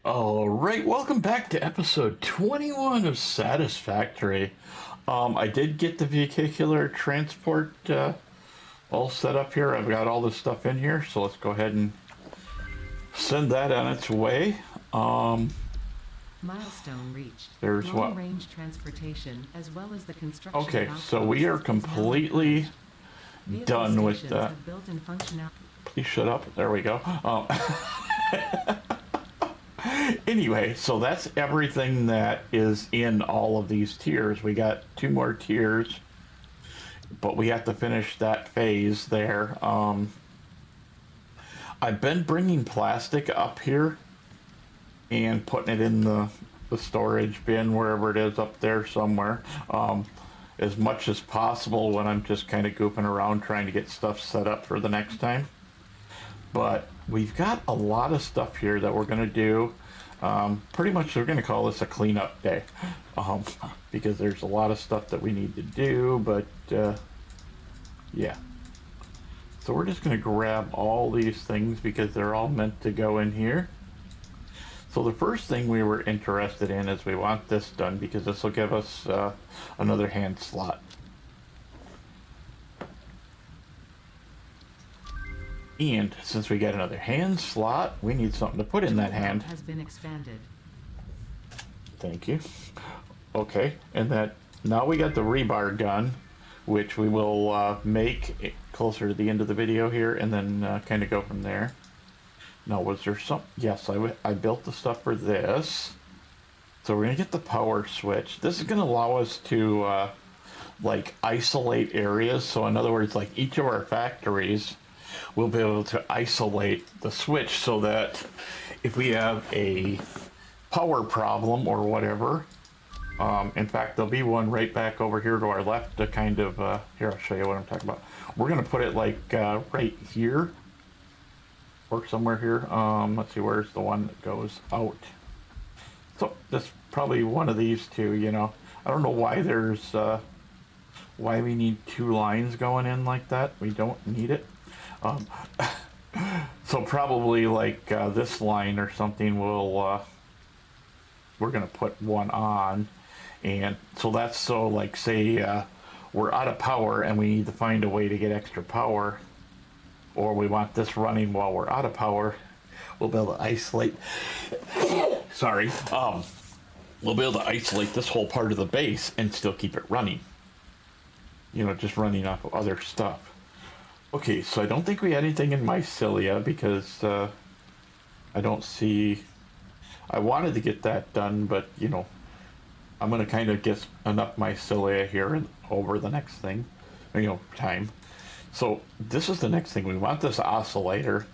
All right, welcome back to episode 21 of Satisfactory. I did get the vehicular transport all set up here. I've got all this stuff in here, so let's go ahead and send that on its way. Milestone reached. There's what? Long-range transportation, as well as the construction. Okay, so we are completely done with that. Please shut up. There we go. Anyway, so that's everything that is in all of these tiers. We got 2 more tiers, but we have to finish that phase there. I've been bringing plastic up here and putting it in the storage bin, wherever it is up there somewhere, as much as possible when I'm just kind of goofing around trying to get stuff set up for the next time. But we've got a lot of stuff here that we're going to do. Pretty much we're going to call this a cleanup day, because there's a lot of stuff that we need to do, but yeah. So we're just going to grab all these things because they're all meant to go in here. So the first thing we were interested in is we want this done because this will give us another hand slot. And since we got another hand slot, we need something to put in that hand. Has been expanded. Thank you. Okay, and that now we got the rebar gun, which we will make closer to the end of the video here, and then kind of go from there. Now, was there some? Yes, I built the stuff for this. So we're gonna get the power switch. This is gonna allow us to like isolate areas. So in other words, like each of our factories, we'll be able to isolate the switch so that if we have a power problem or whatever, in fact, there'll be one right back over here to our left to kind of, here, I'll show you what I'm talking about. We're going to put it like right here or somewhere here. Let's see, where's the one that goes out? So that's probably one of these two, you know. I don't know why there's, why we need 2 lines going in like that. We don't need it. So probably like this line or something will we're gonna put one on, and so that's so like say we're out of power and we need to find a way to get extra power, or we want this running while we're out of power, we'll be able to isolate sorry we'll be able to isolate this whole part of the base and still keep it running, you know, just running off of other stuff. Okay, so I don't think we had anything in mycelia because I don't see. I wanted to get that done, but you know, I'm gonna kind of get enough mycelia here and over the next thing, you know, time. So this is the next thing. We want this oscillator.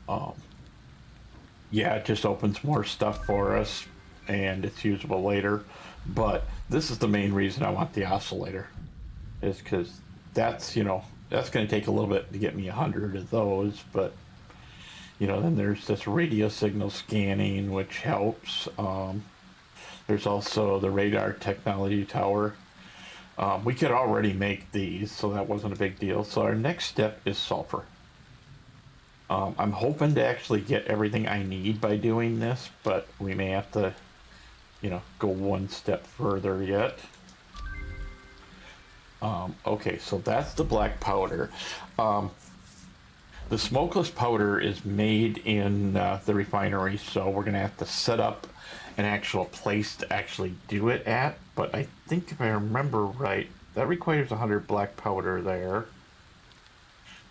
Yeah, it just opens more stuff for us, and it's usable later. But this is the main reason I want the oscillator, is because that's, you know, that's going to take a little bit to get me 100 of those, but you know, then there's this radio signal scanning, which helps. There's also the radar technology tower. We could already make these, so that wasn't a big deal. So our next step is sulfur. I'm hoping to actually get everything I need by doing this, but we may have to, you know, go one step further yet. Okay, so that's the black powder. The smokeless powder is made in the refinery, so we're going to have to set up an actual place to actually do it at. But I think if I remember right, that requires 100 black powder there.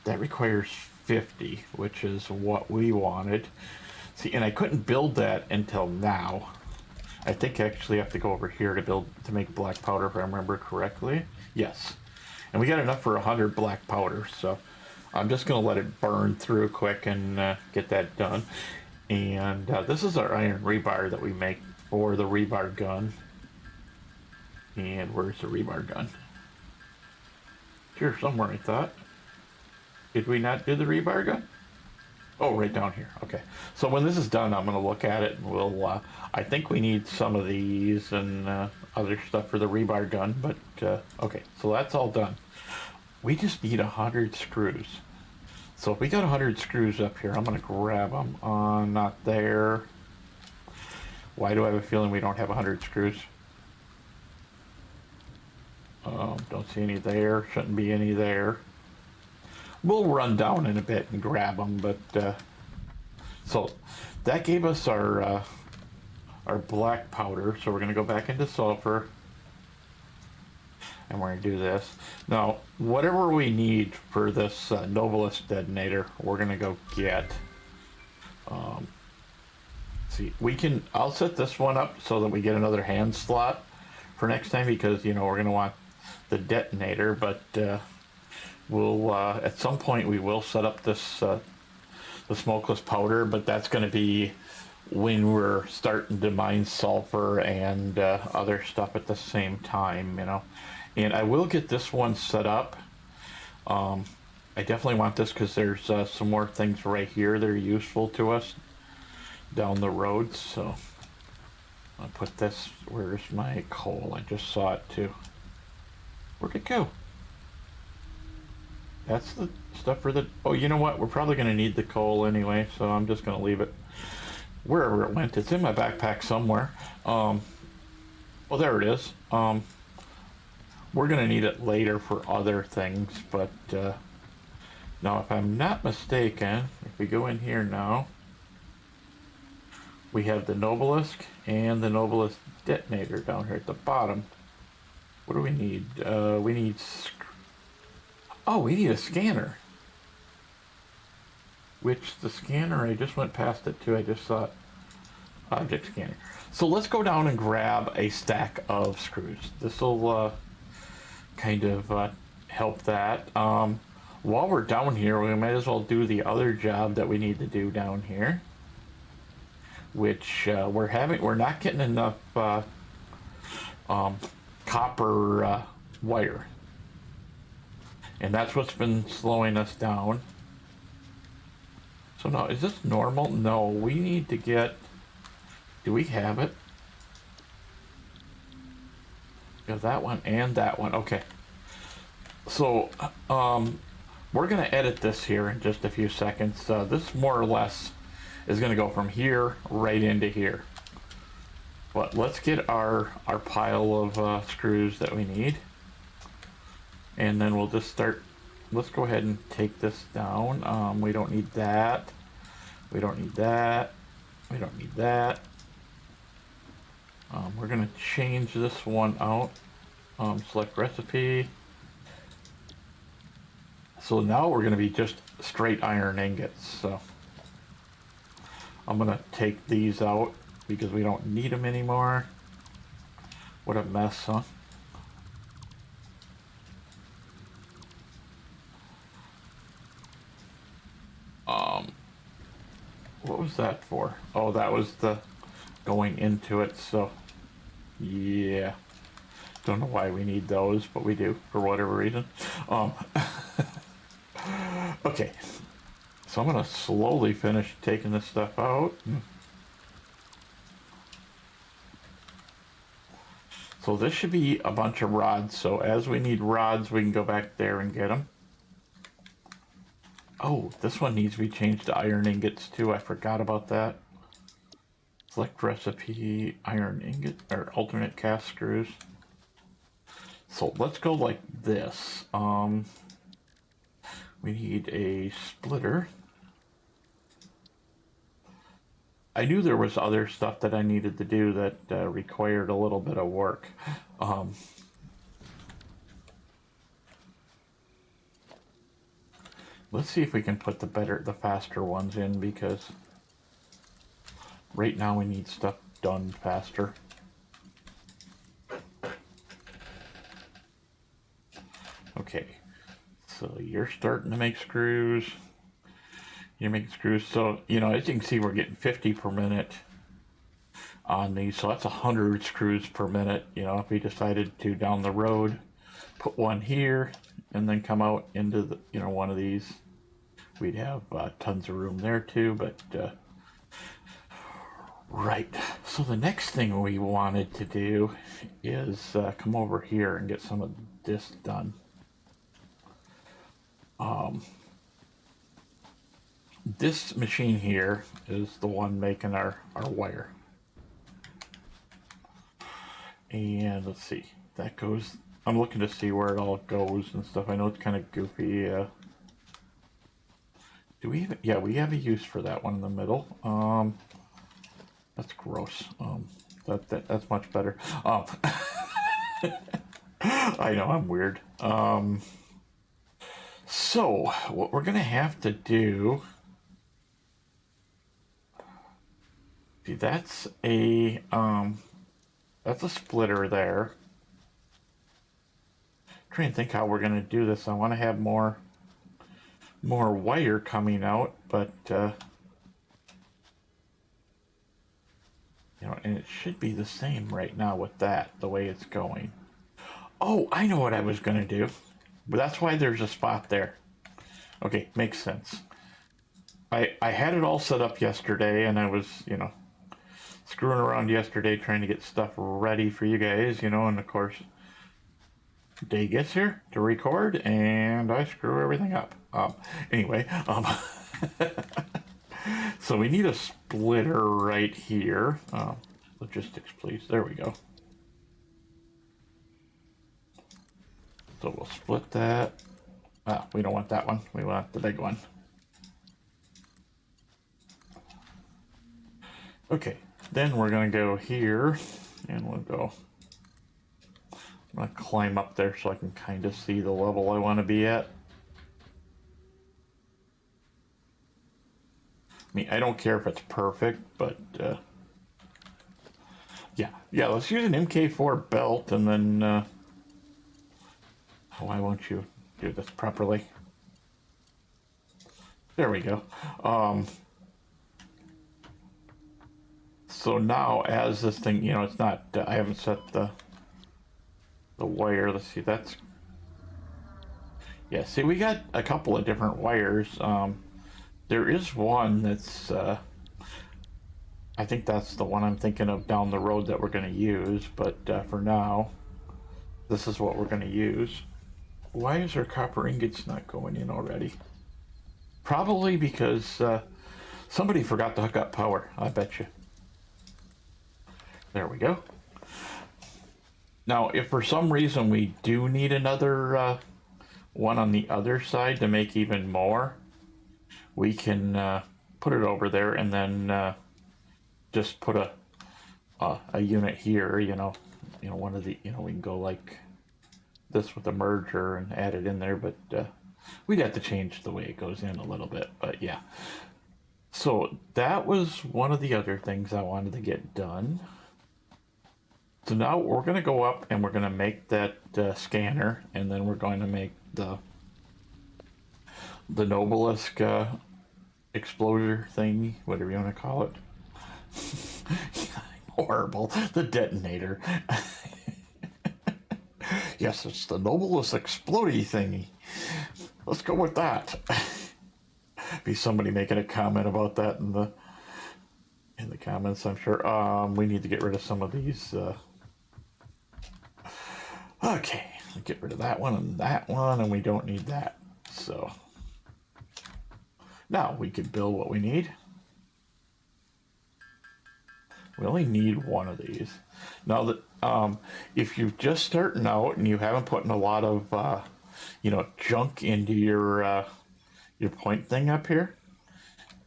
That requires 50, which is what we wanted. See, and I couldn't build that until now. I think I actually have to go over here to make black powder, if I remember correctly. Yes, and we got enough for 100 black powder, so I'm just going to let it burn through quick and get that done. And this is our iron rebar that we make for the rebar gun. And where's the rebar gun? Here somewhere, I thought. Did we not do the rebar gun? Oh, right down here. Okay. So when this is done, I'm going to look at it and we'll, I think we need some of these and other stuff for the rebar gun, but okay. So that's all done. We just need 100 screws. So if we got 100 screws up here, I'm going to grab them. Not there. Why do I have a feeling we don't have 100 screws? Don't see any there. Shouldn't be any there. We'll run down in a bit and grab them, but so that gave us our black powder. So we're going to go back into sulfur, and we're going to do this. Now, whatever we need for this Novelist detonator, we're going to go get. See, I'll set this one up so that we get another hand slot for next time, because, you know, we're going to want the detonator, but we'll, at some point we will set up this, the smokeless powder, but that's going to be when we're starting to mine sulfur and other stuff at the same time, you know. And I will get this one set up. I definitely want this because there's some more things right here that are useful to us down the road. So I'll put this, where's my coal? I just saw it too. Where'd it go? That's the stuff for the, oh, you know what? We're probably going to need the coal anyway, so I'm just going to leave it wherever it went. It's in my backpack somewhere. Well, there it is. We're going to need it later for other things, but now if I'm not mistaken, if we go in here now, we have the Novelist and the Novelist detonator down here at the bottom. What do we need? We need... Oh, we need a scanner. Which the scanner, I just went past it too. I just saw it. Object scanner. So let's go down and grab a stack of screws. This will kind of help that. While we're down here, we might as well do the other job that we need to do down here, which we're not getting enough copper wire, and that's what's been slowing us down. So now, is this normal? No, we need to get, do we have it? We have that one and that one. Okay. So, we're going to edit this here in just a few seconds. This more or less is going to go from here right into here. But let's get our pile of screws that we need. And then we'll just start. Let's go ahead and take this down. We don't need that. We don't need that. We don't need that. We're going to change this one out. Select recipe. So now we're going to be just straight iron ingots. So I'm going to take these out because we don't need them anymore. What a mess, huh? What was that for? Oh, that was the going into it. So yeah, don't know why we need those, but we do for whatever reason. Okay, so I'm gonna slowly finish taking this stuff out. So this should be a bunch of rods. So as we need rods, we can go back there and get them. Oh, this one needs to be changed to iron ingots too. I forgot about that. Select recipe, iron ingot, or alternate cast screws. So let's go like this. We need a splitter. I knew there was other stuff that I needed to do that required a little bit of work. Let's see if we can put the faster ones in, because right now we need stuff done faster. Okay, so you're starting to make screws. You're making screws. So, you know, as you can see, we're getting 50 per minute on these. So that's 100 screws per minute. You know, if we decided to down the road put one here and then come out into the, you know, one of these, we'd have tons of room there too. But right, so the next thing we wanted to do is come over here and get some of this done. This machine here is the one making our wire. And let's see, that goes, I'm looking to see where it all goes and stuff. I know it's kind of goofy. Do we even, yeah, we have a use for that one in the middle. That's gross. That's much better. I know I'm weird. So what we're gonna have to do, see, that's a splitter there. Trying to think how we're gonna do this. I want to have more wire coming out, but you know, and it should be the same right now with that, the way it's going. Oh, I know what I was gonna do, but that's why there's a spot there. Okay, makes sense. I had it all set up yesterday, and I was, you know, screwing around yesterday trying to get stuff ready for you guys, you know, and of course, day gets here to record, and I screw everything up. Anyway, so we need a splitter right here. Logistics, please. There we go. So we'll split that. We don't want that one. We want the big one. Okay, then we're gonna go here, and we'll go. I'm gonna climb up there so I can kind of see the level I want to be at. I mean, I don't care if it's perfect, but yeah. Let's use an MK4 belt, and then why won't you do this properly? There we go. So now, as this thing, you know, it's not. I haven't set the wire. Let's see. That's, yeah. See, we got a couple of different wires. There is one that's. I think that's the one I'm thinking of down the road that we're going to use. But for now, this is what we're going to use. Why is our copper ingots not going in already? Probably because somebody forgot to hook up power. I bet you. There we go. Now, if for some reason we do need another one on the other side to make even more, we can put it over there and then just put a unit here. You know, one of the, you know, we can go like this with a merger and add it in there, but we'd have to change the way it goes in a little bit. But yeah, so that was one of the other things I wanted to get done. So now we're going to go up and we're going to make that scanner, and then we're going to make the Nobelisk exploder thingy, whatever you want to call it. Horrible. The detonator. Yes, it's the Nobelisk explodey thingy. Let's go with that. Be somebody making a comment about that in the comments, I'm sure. We need to get rid of some of these. Okay, get rid of that one, and we don't need that. So now we can build what we need. We only need one of these. Now that if you're just starting out and you haven't put in a lot of you know, junk into your point thing up here,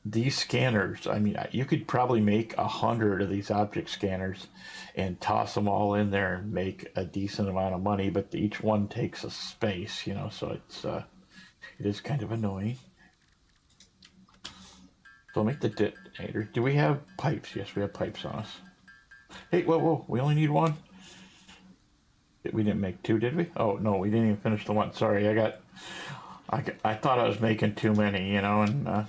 these scanners, I mean, you could probably make 100 of these object scanners and toss them all in there and make a decent amount of money, but each one takes a space, you know, so it is kind of annoying. So I'll make the detonator. Do we have pipes? Yes, we have pipes on us. Hey, whoa, we only need one? We didn't make two, did we? Oh, no, we didn't even finish the one. Sorry, I thought I was making too many, you know, and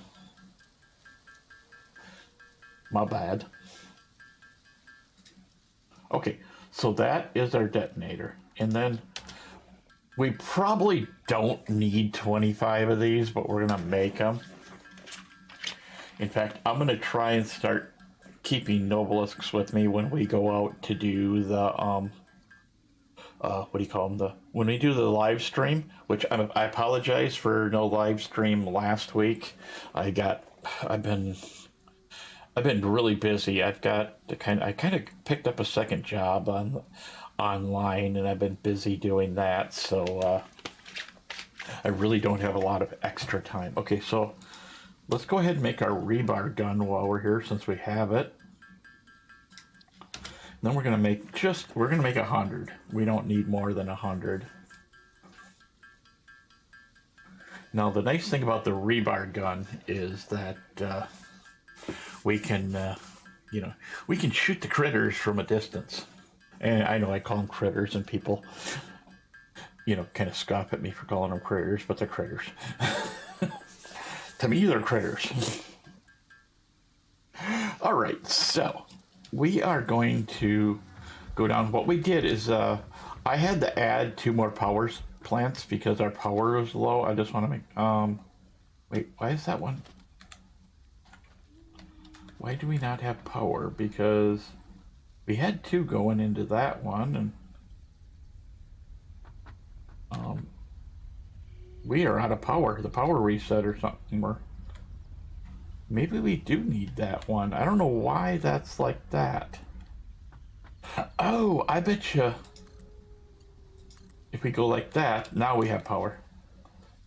my bad. Okay, so that is our detonator. And then we probably don't need 25 of these, but we're going to make them. In fact, I'm going to try and start keeping Nobelisks with me when we go out to do the, what do you call them? When we do the live stream, which I apologize for no live stream last week. I've been really busy. I kind of picked up a second job online, and I've been busy doing that, so I really don't have a lot of extra time. Okay, so let's go ahead and make our rebar gun while we're here, since we have it. Then we're gonna make 100. We don't need more than 100. Now the nice thing about the rebar gun is that we can, we can shoot the critters from a distance. And I know I call them critters, and people, kind of scoff at me for calling them critters, but they're critters. To me, they're critters. All right, so we are going to go down. What we did is I had to add 2 more power plants because our power was low. I just want to make wait, why is that one? Why do we not have power? Because we had 2 going into that one, and we are out of power. The power reset or something. Maybe we do need that one. I don't know why that's like that. Oh, I bet you if we go like that, now we have power.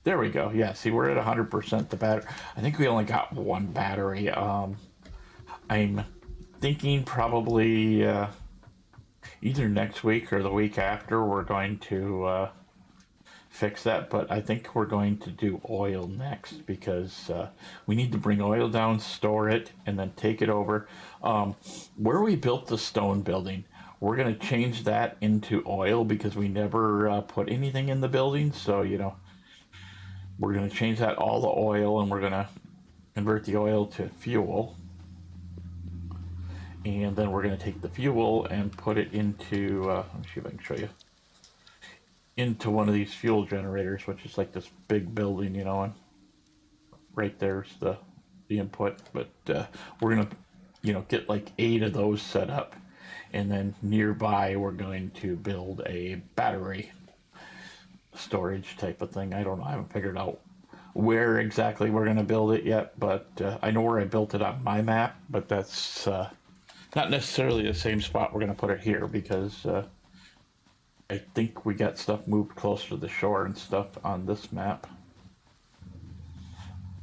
There we go. Yeah, see, we're at 100% the battery. I think we only got 1 battery. I'm thinking probably either next week or the week after we're going to fix that, but I think we're going to do oil next because we need to bring oil down, store it, and then take it over. Where we built the stone building, we're going to change that into oil because we never put anything in the building, so we're going to change that all to oil, and we're going to convert the oil to fuel. And then we're going to take the fuel and put it into, let me see if I can show you, into one of these fuel generators, which is like this big building, and right there's the input. But we're going to, get like 8 of those set up. And then nearby, we're going to build a battery storage type of thing. I don't know. I haven't figured out where exactly we're going to build it yet, but I know where I built it on my map, but that's not necessarily the same spot we're going to put it here because I think we got stuff moved closer to the shore and stuff on this map.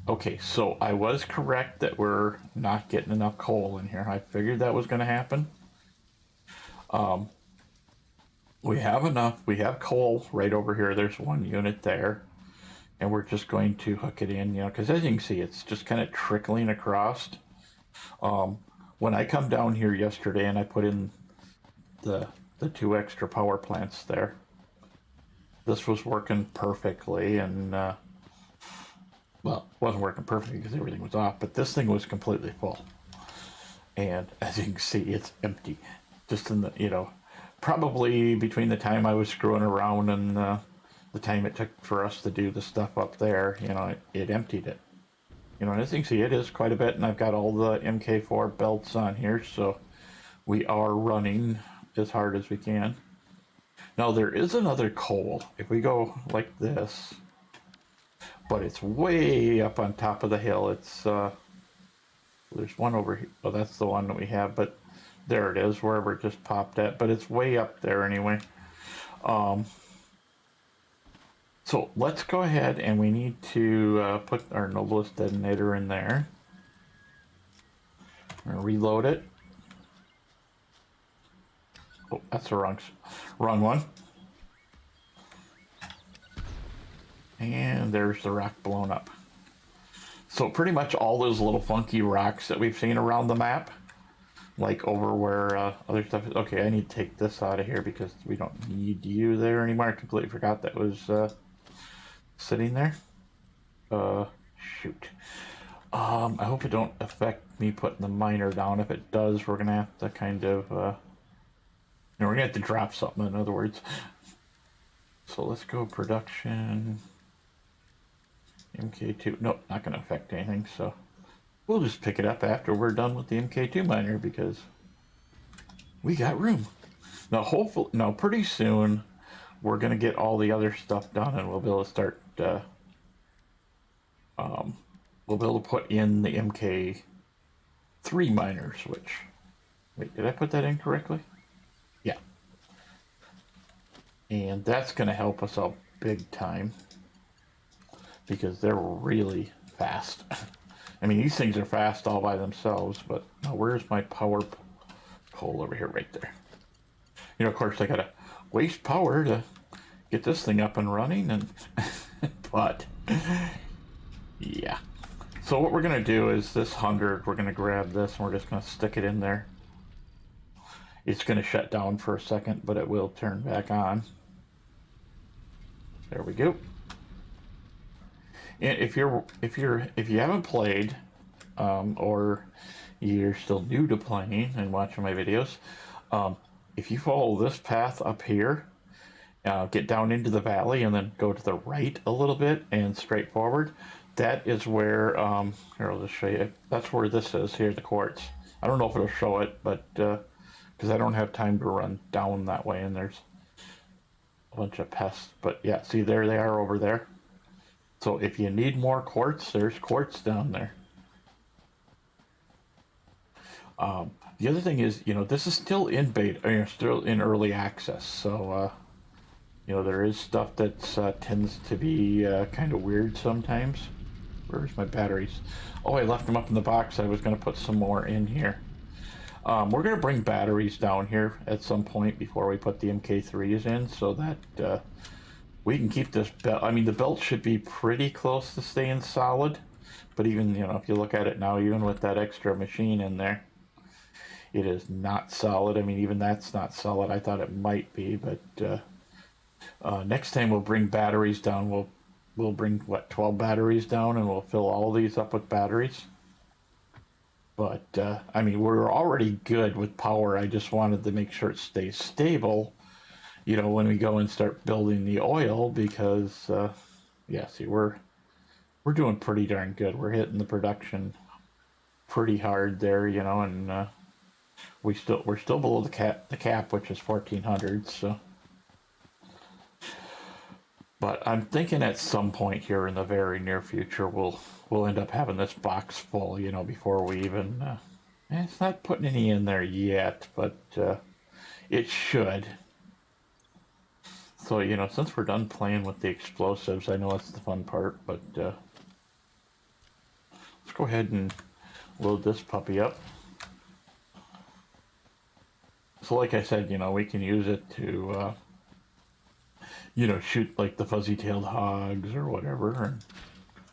Okay, so I was correct that we're not getting enough coal in here. I figured that was going to happen. We have enough. We have coal right over here. There's 1 unit there. And we're just going to hook it in, because as you can see, it's just kind of trickling across. When I come down here yesterday and I put in the 2 extra power plants there, this was working perfectly, and well, it wasn't working perfectly because everything was off, but this thing was completely full. And as you can see, it's empty. Just in the, probably between the time I was screwing around and the time it took for us to do the stuff up there, it emptied it. And as you can see, it is quite a bit, and I've got all the MK4 belts on here, so we are running as hard as we can. Now, there is another coal. If we go like this, but it's way up on top of the hill. It's, there's one over here. Oh, that's the one that we have, but there it is, wherever it just popped at, but it's way up there anyway. So let's go ahead, and we need to put our Noblest detonator in there. We're gonna reload it. Oh, that's the wrong one. And there's the rock blown up. So pretty much all those little funky rocks that we've seen around the map, like over where other stuff is. Okay, I need to take this out of here because we don't need you there anymore. I completely forgot that was sitting there. Shoot. I hope it don't affect me putting the miner down. If it does, we're gonna have to kind of, we're gonna have to drop something, in other words. So let's go production. MK2, nope, not gonna affect anything, so we'll just pick it up after we're done with the MK2 miner because we got room. Now hopefully, no, pretty soon we're gonna get all the other stuff done and we'll be able to start, we'll be able to put in the MK3 miners, which, wait, did I put that in correctly? Yeah. And that's going to help us out big time because they're really fast. I mean, these things are fast all by themselves, but now where's my power pole over here? Right there. You know, of course, I got to waste power to get this thing up and running, and but yeah. So what we're going to do is this 100, we're going to grab this and we're just going to stick it in there. It's going to shut down for a second, but it will turn back on. There we go. And if you haven't played, or you're still new to playing and watching my videos, if you follow this path up here, get down into the valley and then go to the right a little bit and straight forward, that is where, here I'll just show you, that's where this is here, the quartz. I don't know if it'll show it, but because I don't have time to run down that way, and there's a bunch of pests. But yeah, see, there they are over there. So if you need more quartz, there's quartz down there. The other thing is, you know, this is still in beta, you know, still in early access. So, you know, there is stuff that tends to be kind of weird sometimes. Where's my batteries? Oh, I left them up in the box. I was going to put some more in here. We're going to bring batteries down here at some point before we put the MK3s in so that we can keep this belt. I mean, the belt should be pretty close to staying solid. But even, you know, if you look at it now, even with that extra machine in there, it is not solid. I mean, even that's not solid. I thought it might be, but next time we'll bring batteries down. We'll bring, what, 12 batteries down, and we'll fill all these up with batteries. But, I mean, we're already good with power. I just wanted to make sure it stays stable, you know, when we go and start building the oil, because, yeah, see, we're doing pretty darn good. We're hitting the production pretty hard there, you know, and we're still below the cap, which is 1400, so. But I'm thinking at some point here in the very near future, we'll end up having this box full, you know, before we even. It's not putting any in there yet, but it should. So, you know, since we're done playing with the explosives, I know that's the fun part, but let's go ahead and load this puppy up. So, like I said, you know, we can use it to. You know, shoot like the fuzzy-tailed hogs or whatever, and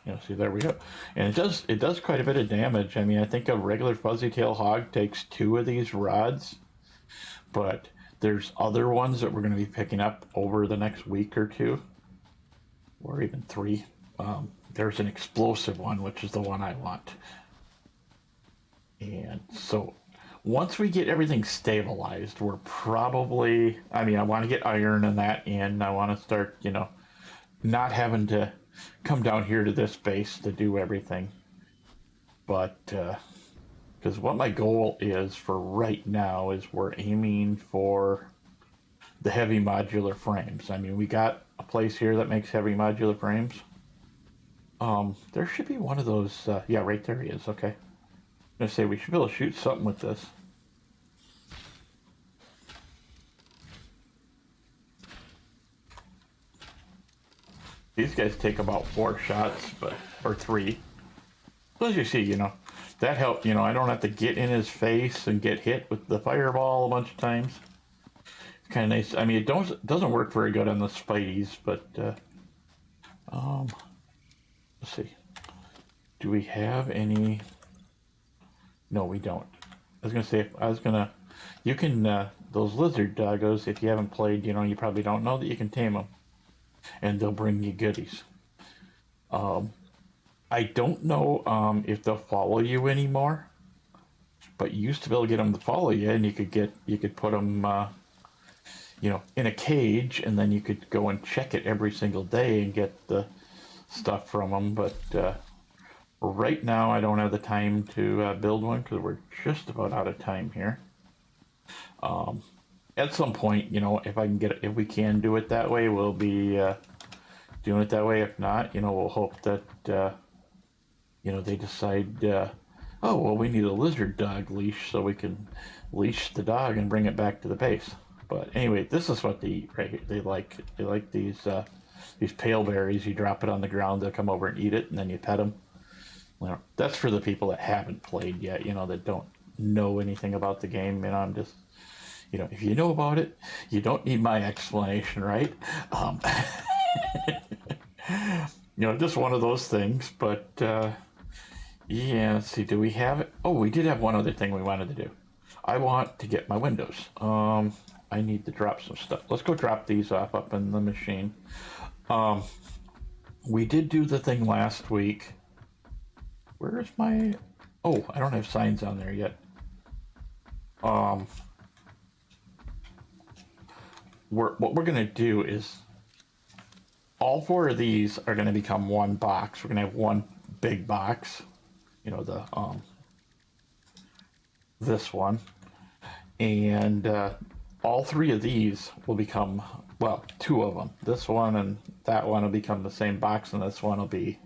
you know, see, there we go. And it does quite a bit of damage. I mean, I think a regular fuzzy-tailed hog takes 2 of these rods, but there's other ones that we're going to be picking up over the next week or 2, or even 3. There's an explosive one, which is the one I want. And so once we get everything stabilized, we're probably, I mean, I want to get iron and that in. I want to start, you know, not having to come down here to this base to do everything. But, because what my goal is for right now is we're aiming for the heavy modular frames. I mean, we got a place here that makes heavy modular frames. There should be one of those, yeah, right there he is, okay. I'm gonna say we should be able to shoot something with this. These guys take about 4 shots, or 3. So as you see, you know, that helped. You know, I don't have to get in his face and get hit with the fireball a bunch of times. It's kind of nice. I mean, it doesn't work very good on the Spideys, but let's see. Do we have any? No, we don't. I was gonna say, you can, those lizard doggos, if you haven't played, you know, you probably don't know that you can tame them. And they'll bring you goodies. I don't know if they'll follow you anymore. But you used to be able to get them to follow you, and you could put them, you know, in a cage, and then you could go and check it every single day and get the stuff from them. But right now, I don't have the time to build one because we're just about out of time here. At some point, you know, if we can do it that way, we'll be doing it that way. If not, you know, we'll hope that, you know, they decide, oh, well, we need a lizard dog leash so we can leash the dog and bring it back to the base. But anyway, this is what they eat right here. They like these pale berries. You drop it on the ground, they'll come over and eat it, and then you pet them. Well, that's for the people that haven't played yet, that don't know anything about the game. I'm just, if you know about it, you don't need my explanation, right? Um, just one of those things. But yeah, let's see. Do we have it? Oh, we did have one other thing we wanted to do. I want to get my windows. I need to drop some stuff. Let's go drop these off up in the machine. We did do the thing last week. Where's my... Oh, I don't have signs on there yet. What we're going to do is all four of these are going to become one box. We're going to have one big box. This one. And all three of these will become, well, two of them. This one and that one will become the same box, and this one will be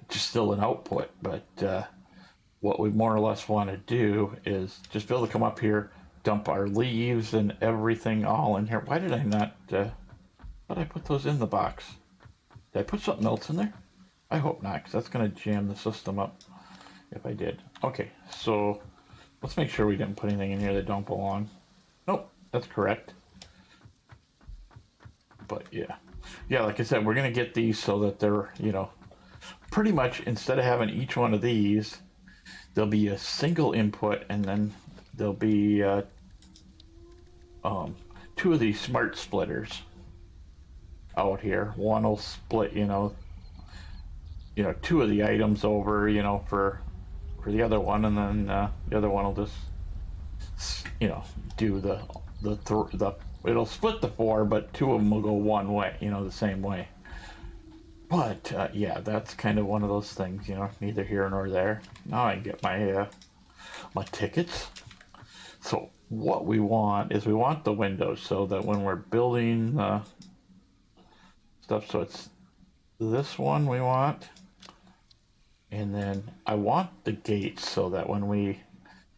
just still an output. But what we more or less want to do is just be able to come up here, dump our leaves and everything all in here. Why did I not, thought I put those in the box? Did I put something else in there? I hope not, because that's going to jam the system up if I did. Okay, so let's make sure we didn't put anything in here that don't belong. Nope, that's correct. But yeah, like I said, we're going to get these so that they're, pretty much instead of having each one of these, there'll be a single input, and then there'll be two of these smart splitters out here. One will split, two of the items over, for the other one, and then the other one will just, do the it'll split the four, but two of them will go one way, the same way. But yeah, that's kind of one of those things, neither here nor there. Now I can get my my tickets. So what we want is we want the windows so that when we're building stuff, so it's this one we want, and then I want the gates so that when we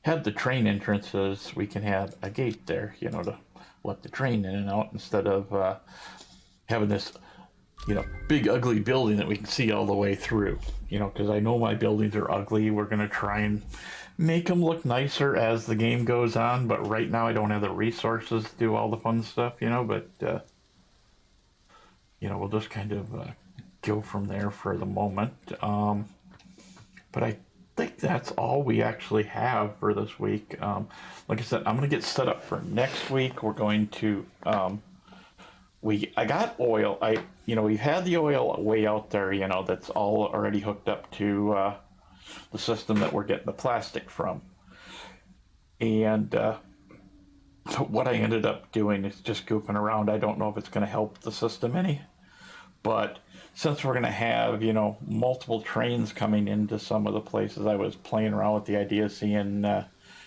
have the train entrances, we can have a gate there, to let the train in and out instead of having this, big ugly building that we can see all the way through, because I know my buildings are ugly. We're going to try and make them look nicer as the game goes on, but right now I don't have the resources to do all the fun stuff, but, we'll just kind of go from there for the moment. But I think that's all we actually have for this week. Like I said, I'm going to get set up for next week. We're going to, I got oil. We've had the oil way out there, that's all already hooked up to the system that we're getting the plastic from. And what I ended up doing is just goofing around. I don't know if it's going to help the system any, but since we're going to have, multiple trains coming into some of the places, I was playing around with the idea of seeing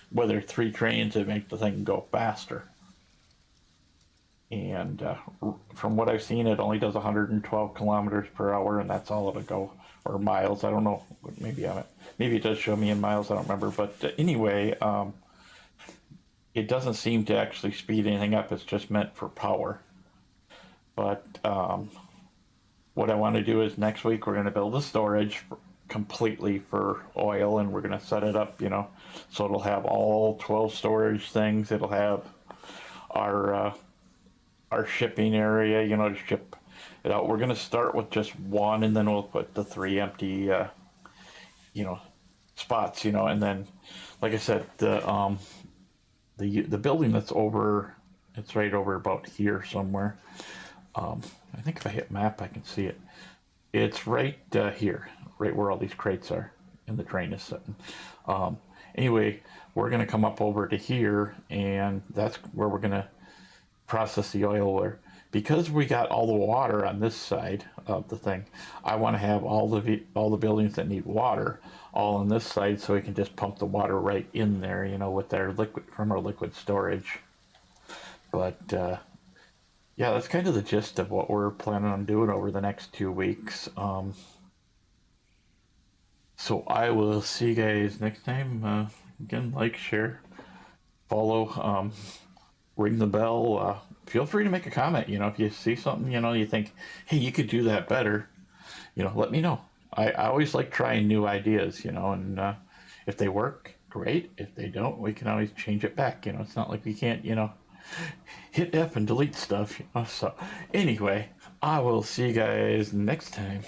whether 3 trains would make the thing go faster. And from what I've seen, it only does 112 kilometers per hour, and that's all it'll go, or miles. I don't know. Maybe it does show me in miles. I don't remember. But anyway, it doesn't seem to actually speed anything up. It's just meant for power. But what I want to do is next week we're going to build a storage completely for oil, and we're going to set it up, so it'll have all 12 storage things. It'll have our shipping area, to ship it out. We're going to start with just one, and then we'll put the 3 empty, spots, and then, like I said, the building that's over, it's right over about here somewhere. I think if I hit map, I can see it. It's right here, right where all these crates are, and the train is sitting. Anyway, we're going to come up over to here, and that's where we're going to process the oil. Where, because we got all the water on this side of the thing, I want to have all the buildings that need water all on this side, so we can just pump the water right in there, with our liquid from our liquid storage. But yeah, that's kind of the gist of what we're planning on doing over the next 2 weeks. So I will see you guys next time. Again, like, share, follow. ring the bell. Feel free to make a comment. If you see something, you think, hey, you could do that better, let me know. I always like trying new ideas, and if they work, great. If they don't, we can always change it back. It's not like we can't, hit F and delete stuff. So anyway, I will see you guys next time.